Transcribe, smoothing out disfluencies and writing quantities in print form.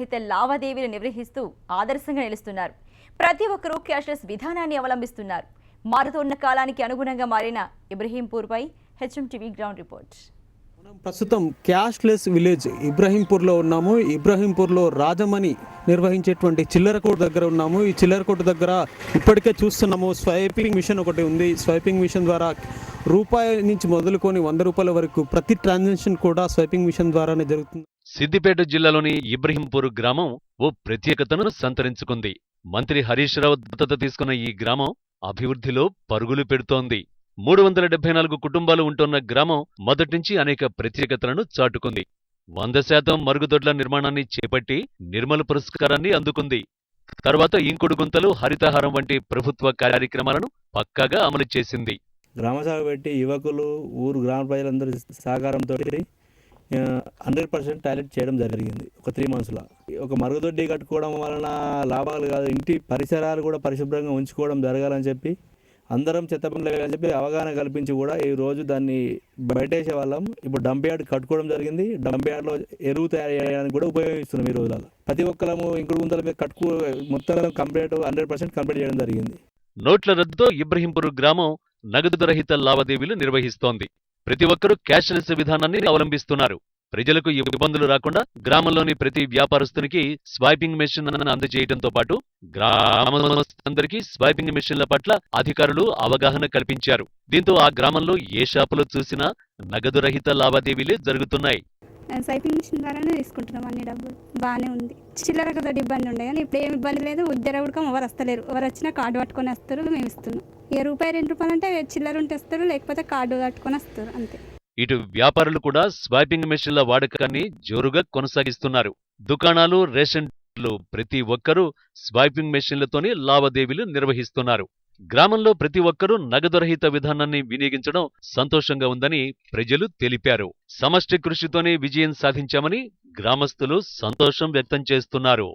రహిత లావాదేవీలు నిర్వహిస్తూ ఆదర్శంగా నిలుస్తున్నారు. ప్రతి ఒక్కరూ క్యాష్లెస్ విధానాన్ని అవలంబిస్తున్నారు. మారుతున్న కాలానికి అనుగుణంగా మారిన ఇబ్రహీంపూర్పై హెచ్ఎంటీవీ గ్రౌండ్ రిపోర్ట్. మనం ప్రస్తుతం క్యాష్లెస్ విలేజ్ ఇబ్రహీంపూర్లో ఉన్నాము. ఇబ్రహీంపూర్లో రాజమణి నిర్వహించేటువంటి చిల్లర కోట దగ్గర ఉన్నాము. ఈ చిల్లర కోట దగ్గర ఇప్పటికే చూస్తున్నాము స్వైపింగ్ మిషన్ ఒకటి ఉంది. స్వైపింగ్ మిషన్ ద్వారా రూపాయి నుంచి మొదలుకొని 100 రూపాయల వరకు ప్రతి ట్రాన్సాక్షన్ కూడా స్వైపింగ్ మిషన్ ద్వారానే జరుగుతుంది. సిద్దిపేట జిల్లాలోని ఇబ్రహీంపూర్ గ్రామం ఓ ప్రత్యేకతను సంతరించుకుంది. మంత్రి హరీష్ రావు దత్తత తీసుకున్న ఈ గ్రామం అభివృద్ధిలో పరుగులు పెడుతోంది. 374 కుటుంబాలు ఉంటున్న గ్రామం మొదట్నుంచి అనేక ప్రత్యేకతలను చాటుకుంది. 100% మరుగుదొడ్ల నిర్మాణాన్ని చేపట్టి నిర్మల్ పురస్కారాన్ని అందుకుంది. తర్వాత ఇంకుడు గుంతలు, హరితహారం వంటి ప్రభుత్వ కార్యక్రమాలను పక్కాగా అమలు చేసింది. గ్రామసభ పెట్టి యువకులు, ఊరు గ్రామ ప్రజలందరి సహకారంతో 100% టాయిలెట్ చేయడం జరిగింది. ఒక 3 monthsలో ఒక మరుగుదొడ్డి కట్టుకోవడం వలన లాభాలు కాదు, ఇంటి పరిసరాలు కూడా పరిశుభ్రంగా ఉంచుకోవడం జరగాలని చెప్పి అందరం చెత్తపండ్లు అని చెప్పి అవగాహన కల్పించి కూడా ఈ రోజు దాన్ని బయటేసే వాళ్ళం. ఇప్పుడు డంప్ యార్డ్ కట్టుకోవడం జరిగింది. డంప్ యార్డ్లో ఎరువు తయారు చేయడానికి కూడా ఉపయోగిస్తున్నాం. ఈ రోజులలో ప్రతి ఒక్కరము ఇంకుడు గుంతల మీద మొత్తం 100% కంప్లీట్ చేయడం జరిగింది. నోట్ల రద్దుతో ఇబ్రహీంపూర్ గ్రామం నగదు రహిత లావాదేవీలు నిర్వహిస్తోంది. ప్రతి ఒక్కరూ క్యాష్లెస్ విధానాన్ని అవలంబిస్తున్నారు. ప్రజలకు ఇబ్బందులు రాకుండా గ్రామంలోని ప్రతి వ్యాపారస్తునికి స్వైపింగ్ మెషిన్ అందజేయడంతో పాటు గ్రామందరికీ స్వైపింగ్ మెషిన్ల పట్ల అధికారులు అవగాహన కల్పించారు. దీంతో ఆ గ్రామంలో ఏ షాపులో చూసినా నగదు రహిత లావాదేవీలే జరుగుతున్నాయి. స్వైపింగ్ మిషన్ ద్వారానే తీసుకుంటున్నాం అన్ని డబ్బులు. బాగానే ఉంది. చిల్లరకు తోటి ఇబ్బంది ఉండే కానీ ఇప్పుడు ఏమి ఇబ్బంది లేదు. ఉద్దర ఉడకం ఎవరు వస్తలేరు. ఎవరు వచ్చినా కార్డు పట్టుకొని వస్తారు, మేము ఇస్తున్నాం. రూపాయి 2 రూపాయలు అంటే చిల్లర ఉంటే వస్తారు, లేకపోతే కార్డు కట్టుకొని వస్తారు అంతే. ఇటు వ్యాపారులు కూడా స్వైపింగ్ మెషిన్ల వాడకాన్ని జోరుగా కొనసాగిస్తున్నారు. దుకాణాలు, రేషన్ ప్రతి ఒక్కరూ స్వైపింగ్ మెషిన్లతోనే లావాదేవీలు నిర్వహిస్తున్నారు. గ్రామంలో ప్రతి ఒక్కరూ నగదురహిత విధానాన్ని వినియోగించడం సంతోషంగా ఉందని ప్రజలు తెలిపారు. సమష్టి కృషితోనే విజయం సాధించామని గ్రామస్తులు సంతోషం వ్యక్తం చేస్తున్నారు.